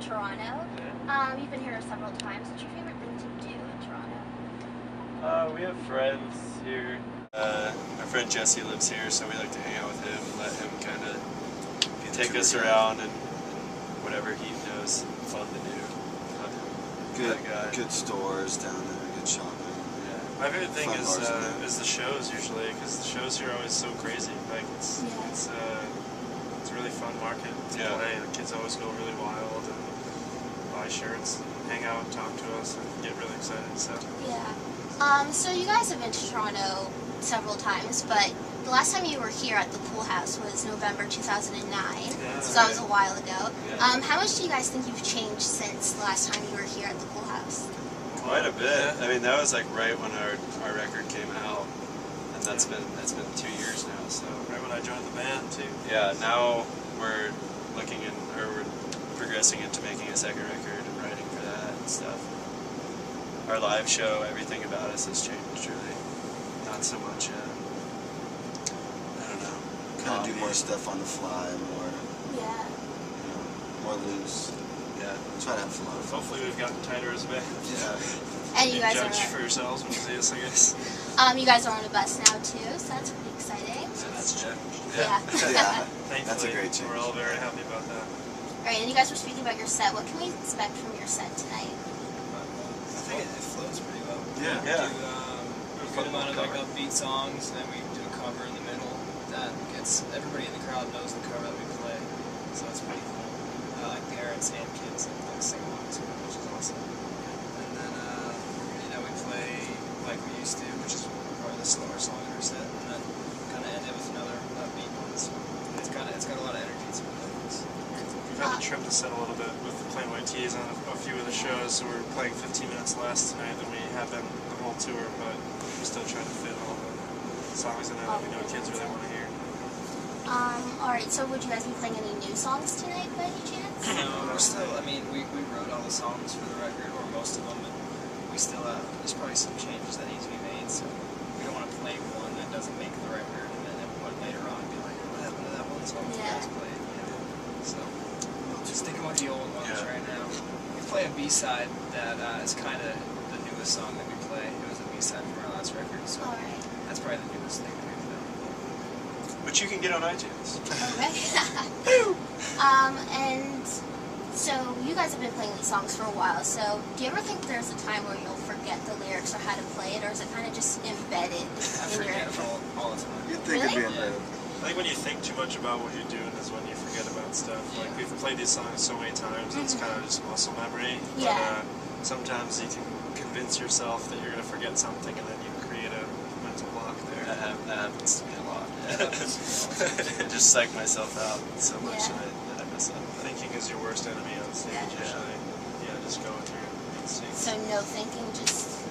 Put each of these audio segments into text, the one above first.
Toronto. Yeah. You've been here several times. What's your favorite thing to do in Toronto? We have friends here. Our friend Jesse lives here, so we like to hang out with him and let him kind of take us around and whatever he knows fun to do. Good stores down there, good shopping. Yeah. My favorite thing is the shows usually, because the shows here are always so crazy. Like it's a really fun market to play. The kids always go really wild and buy shirts, hang out, and talk to us, and get really excited and stuff. Yeah. So you guys have been to Toronto several times, but the last time you were here at the Pool House was November 2009, so that was a while ago. Yeah. How much do you guys think you've changed since the last time you were here at the Pool House? Quite a bit. I mean, that was like right when our record came out, and that's been 2 years now. So right when I joined the band too. Yeah. Now we're we're progressing into making a second record and writing for that and stuff. Our live show, everything about us has changed really. Not so much. I don't know. Kind of do more stuff on the fly, more. Yeah. More loose. Yeah. Try to have fun. Hopefully we've gotten tighter as a band. Yeah. And you guys judge are for yourselves when you see us, I guess. you guys are on a bus now too, so that's pretty exciting. So that's Yeah. Yeah. Thankfully, That's a great change. we're all very happy about that. Alright, and you guys were speaking about your set. What can we expect from your set tonight? I think it flows pretty well. Yeah. We do a good amount of like upbeat songs, and then we do a cover in the middle that gets everybody in the crowd knows the cover that we play, so it's pretty cool. Like parents and kids like sing along to it, which is awesome. And then we play like we used to, which is probably the slower song in our set, and then kind of end it with another upbeat one. So it's got a lot of energy to it. We've had to trim the set a little bit with the Plain White Tees on a few of the shows, so we're playing 15 minutes less tonight than we have been the whole tour, but we're still trying to fit all the songs in there that we know kids really want to hear. Alright, so would you guys be playing any new songs tonight by any chance? No, we're still, we wrote all the songs for the record, or most of them, and we still have, there's probably some changes that need to be made, so we don't want to play one that doesn't make the record, and then everyone later on be like, what happened to that one song you guys played, so just thinking about the old ones right now. We play a B-side that is kind of the newest song that we play. It was a B-side from our last record, so that's probably the newest thing that we've done. Which you can get on iTunes. Okay. And so you guys have been playing these songs for a while, so do you ever think there's a time where you'll forget the lyrics or how to play it, or is it kind of just embedded I in your... forget all the time. You'd think it'd be embedded. I think when you think too much about what you're doing is when you forget about stuff. Like, we've played these songs so many times, it's kind of just muscle memory. Yeah. But sometimes you can convince yourself that you're going to forget something, and then you create a mental block there. That happens to me a lot. I just psych myself out so much that I mess up. Thinking is your worst enemy on stage, usually. Yeah, just go with your instincts. So no thinking, just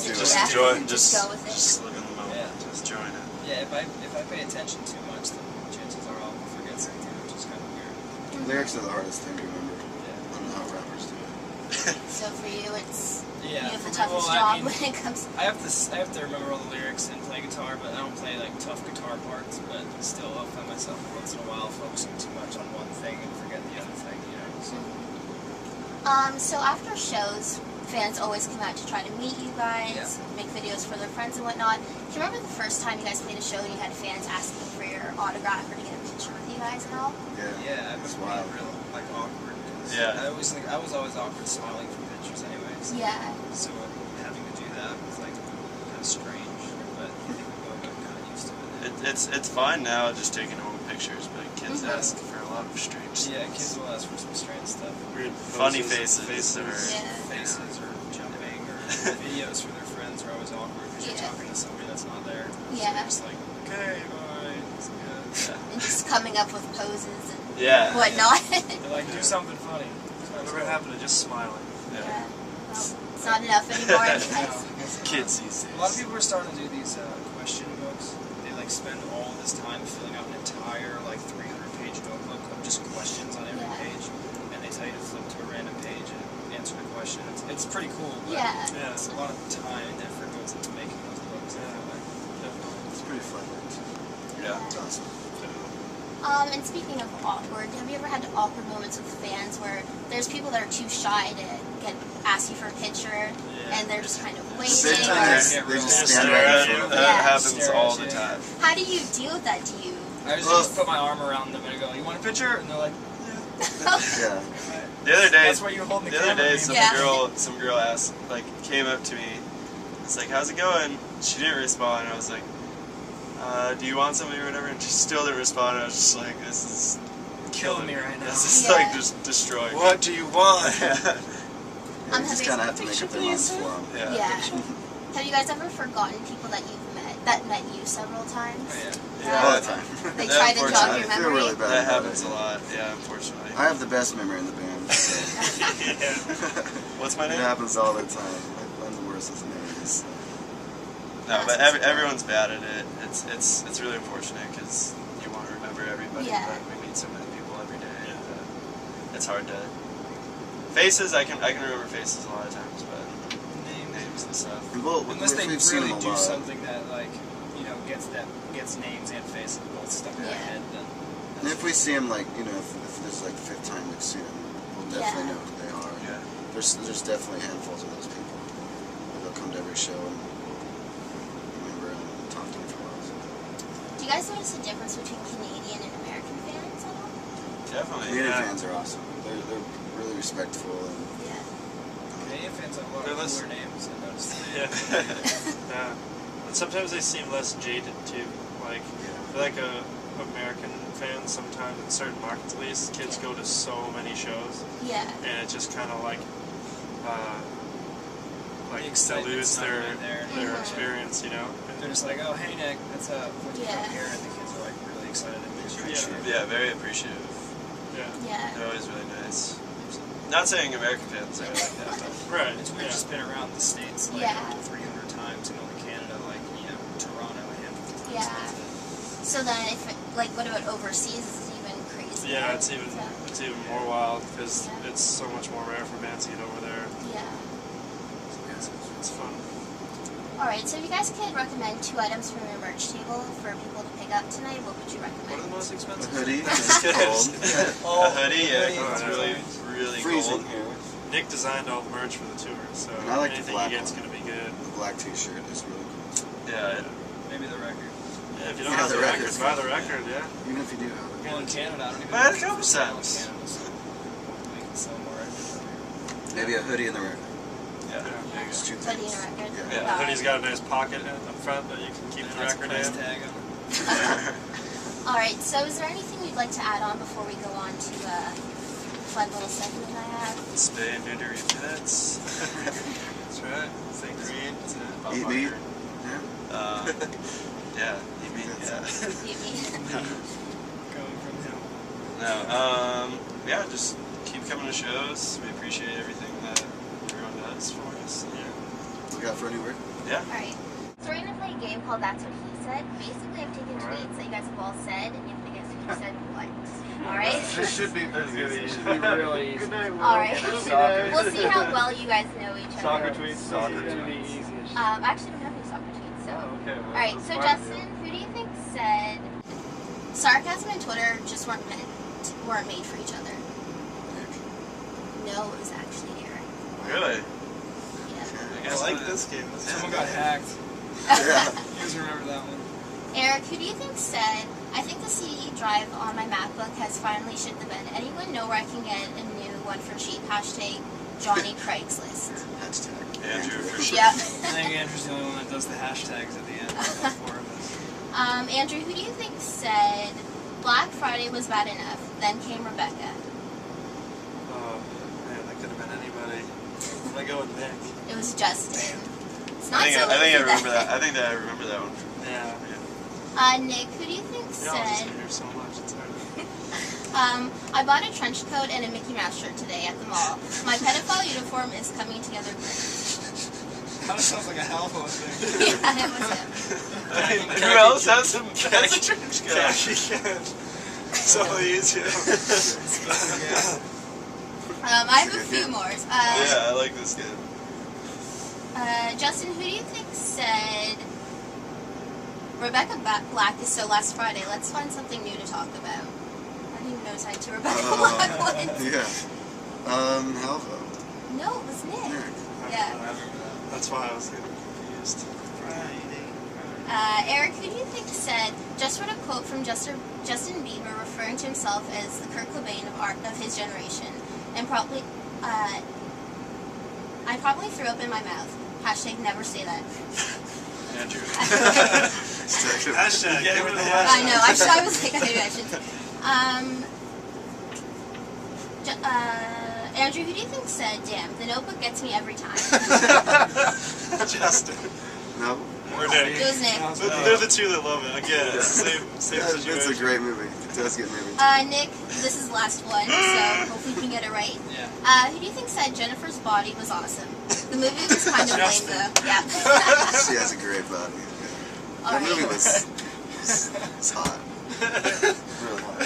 enjoy, just go with it. Just live in the moment, just join it. Yeah, if I pay attention too much, then chances are I'll forget something, which is kind of weird. Lyrics are the hardest thing to remember. I don't know how rappers do it. So for you, it's you Yeah. have the toughest job when it comes. I have to remember all the lyrics and play guitar, but I don't play like tough guitar parts. But still, I'll find myself once in a while focusing too much on one thing and forget the other thing. You know. So after shows, fans always come out to try to meet you guys, make videos for their friends and whatnot. Do you remember the first time you guys played a show and you had fans asking for your autograph or to get a picture with you guys at all? Yeah, it was wild. Real awkward. Yeah. I was always awkward smiling for pictures, anyways. Yeah. So having to do that was like kind of strange, but I think we both got kind of used to it. It's fine now, just taking home pictures, but kids ask for a lot of strange stuff. Yeah, kids will ask for some strange stuff. Weird funny faces or faces or jumping or videos for their friends are always awkward because you're talking to somebody that's not there. So you're just like, okay, bye. It's good. And just coming up with poses and whatnot. They're like, do something funny. Whatever happened to just smiling? Well, it's not enough anymore, I guess. Kids these days. A lot of people are starting to do these question books. They like spend all this time filling out an entire like 300-page notebook of just questions on every page, and they tell you to flip to a random page and answer the question. It's pretty cool, but it's a lot of time and effort goes into making those books. It's pretty fun. Yeah. It's awesome. And speaking of awkward, have you ever had awkward moments with fans where there's people that are too shy to ask you for a picture, and they're just kind of waiting. They just stand right in front of you. That happens all the time. How do you deal with that? Do you? I just put my arm around them and I go, "You want a picture?" And they're like, Yeah. The other day, "That's why you hold the camera." some girl asked, like, came up to me. It's like, "How's it going?" She didn't respond. I was like, "Do you want something or whatever?" And she still didn't respond. I was just like, "This is killing me right now. This is like just destroying me." What do you want? You just kind of have to make up their minds for them. Yeah. Have you guys ever forgotten people that you've met you several times? All the time. They try to jog your I feel memory. really bad. That about happens it. a lot. Yeah, unfortunately. I have the best memory in the band. So. What's my name? It happens all the time. I'm the worst with names. No, but everyone's bad at it. It's really unfortunate because you want to remember everybody, but we meet so many people every day. And, it's hard to faces. I can remember faces a lot of times, but names and stuff. Unless they we've seen really them a do lot. something that gets names and faces both stuck in their head, then. And if we see them, like, if there's like the fifth time we've seen them, we'll definitely know who they are. Yeah. There's definitely handfuls of those people. They'll come to every show and remember and talk to them for a while. So. Do you guys notice the difference between Canadian and American fans at all? Definitely. Canadian fans are awesome. They're really respectful and. Canadian fans have a lot of cooler names. I noticed. Yeah. And sometimes they seem less jaded too. Like, I feel like American fans sometimes in certain markets, at least, kids go to so many shows. Yeah. And it's just kind of like The to lose excitement's not their really there. experience, you know. They're just like, "Oh, hey Nick, what's up? What'd you come here?" And the kids are like really excited to meet you. Yeah, very appreciative. Yeah. They're always really nice. Not saying American fans are like that, but Right. We've just been around the States like 300 times, and going to Canada, like, Toronto a handful of times. Yeah. That's it. So then, what about overseas? Is it even crazy? Yeah, it's even more wild because it's so much more rare for bands to get over there. Yeah. It's fun. Alright, so if you guys could recommend 2 items from your merch table for people to pick up tonight, what would you recommend? What are the most expensive? A hoodie. It's cold. a hoodie, it's really freezing cold. here. Nick designed all the merch for the tour, so And I like the anything black you get's one. gonna be good. The black T-shirt is really cool. Yeah. Maybe the record. Yeah, if you don't Yeah, have the the record, record's buy the fine. record, yeah. Even if you do have it. Well, in Canada, I don't even Buy it a know couple if it's sale in times. Canada, so we can sell more records over here. Maybe a hoodie and the record. Yeah. It's 2 Hoodie things. and a record. Yeah. Yeah. The hoodie's got a nice pocket up front that you can keep the That's a record price in. tag on it. Alright, so is there anything you'd like to add on before we go on to a fun little segment I have? Spay and neuter your pets. That's right. Stay green. Eat meat. Yeah. Eat meat. Yeah. Going from him. No. Yeah. Just keep coming to shows. We appreciate everything that everyone does for us. Yeah. Look out for a new word. Yeah. Alright. So we're going to play a game called That's What He Said. Basically, I've taken tweets that you guys have all said, and you have to guess who said what. Alright? This should be really easy. Really easy. Alright. We'll see how well you guys know each other. Soccer tweets. I actually don't have any soccer tweets, so. Okay. Alright, so Justin, who do you think said sarcasm and Twitter just weren't made for each other? No, it was actually Eric. Really? Yeah. I like this game. Someone got hacked. Yeah. You guys remember that one? Eric, who do you think said, I think the CD drive on my MacBook has finally shit the bed. Anyone know where I can get a new one for cheap? Hashtag Johnny Craigslist. Hashtag. Andrew, for sure. Yeah. I think Andrew's the only one that does the hashtags at the end. All 4 of us. Andrew, who do you think said Black Friday was bad enough? Then came Rebecca. Oh, man, that could have been anybody. I'm gonna go with Nick. It was Justin. It's not I think so I easy remember then. that. I think that I remember that one. Yeah. Nick, who do you think Y'all just said hear so much. It's hard. I bought a trench coat and a Mickey Mouse shirt today at the mall. My pedophile uniform is coming together great. Kind of sounds like a Halvo thing. Yeah, it was him. Who else has a trench coat? Khaki. So easy. I have a few more. Yeah, I like this game. Justin, who do you think said Rebecca Black is so last Friday? Let's find something new to talk about. I didn't even know it's tied to Rebecca Black. Yeah. Halvo. No, it was Nick. Nick. Yeah. I remember that. That's why I was getting confused. Eric, who do you think said, just read a quote from Justin Bieber referring to himself as the Kurt Cobain of his generation, and probably, I probably threw up in my mouth. Hashtag never say that. Andrew. Hashtag. Yeah, Give it a I know, hashtag. I was like, maybe I should. Andrew, who do you think said, damn, the Notebook gets me every time? Justin. No. Or Nick. It was Nick. They're the two that love it. Again, same situation. It's a great movie. It does get me every time. Nick, this is the last one, so hopefully you can get it right. Yeah. Who do you think said Jennifer's body was awesome? The movie was kind of lame, Justin. though. Yeah. She has a great body. All That right. movie was hot. Really hot.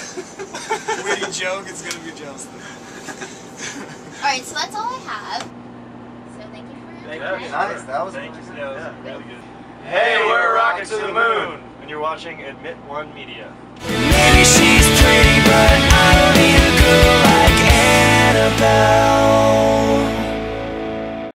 Witty joke, it's gonna be Justin. All right, so that's all I have. So thank you for your time. Nice. That was Thank you. really That good. was really good. Hey, we're rocking to the moon, and you're watching AdmitOneMedia. Maybe she's pretty, but I don't need a girl like Annabelle.